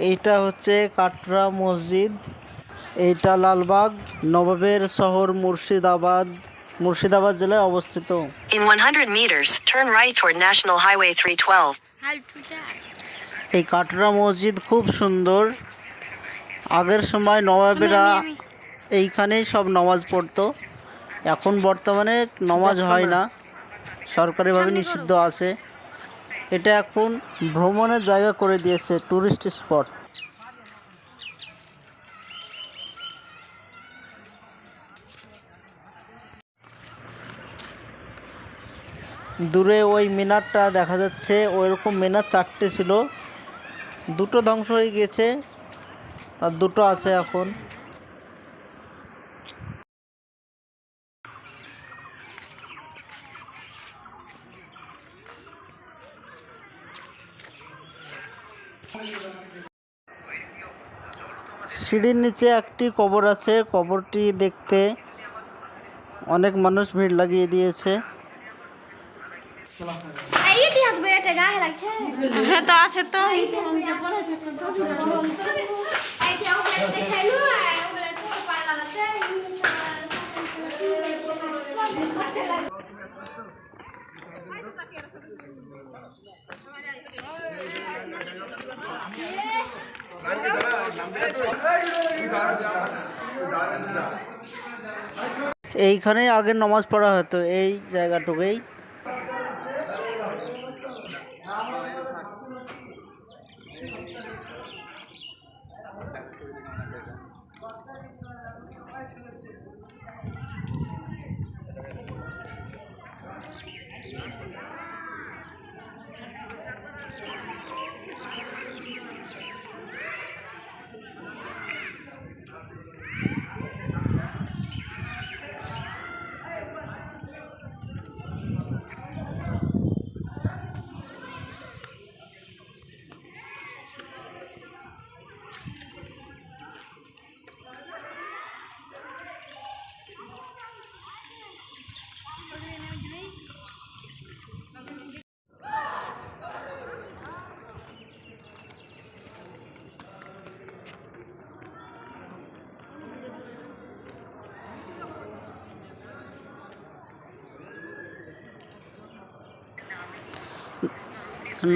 এইটা হচ্ছে কাটরা মসজিদ। এইটা লালবাগ, নবাবের শহর মুর্শিদাবাদ জেলায় অবস্থিত। In 100 meters, turn right toward National Highway 312. এই কাটরা মসজিদ খুব সুন্দর। আগের সময় নবাবেরা এইখানেই সব নামাজ পড়তো। এখন বর্তমানে নামাজ হয় না, সরকারিভাবে নিষিদ্ধ আছে। এটা এখন ভ্রমণের জায়গা করে দিয়েছে, টুরিস্ট স্পট। দূরে ওই মিনারটা দেখা যাচ্ছে, ওইরকম মিনার 4টে ছিল, 2টো ধ্বংস হয়ে গেছে আর 2টো আছে এখন। সিঁড়ির নিচে একটি কবর আছে, কবরটি দেখতে অনেক মানুষ ভিড় লাগিয়ে দিয়েছে। হ্যাঁ তো আছে তো। এইখানেই আগে নামাজ পড়া হতো, এই জায়গাটুকুই।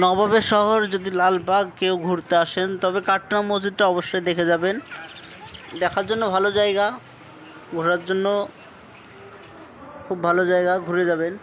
নবাবের শহর যদি লালবাগ কেউ ঘুরতে আসেন, তবে কাটরা মসজিদটা অবশ্যই দেখে যাবেন। দেখার জন্য ভালো জায়গা, ঘোরার জন্য খুব ভালো জায়গা, ঘুরে যাবেন।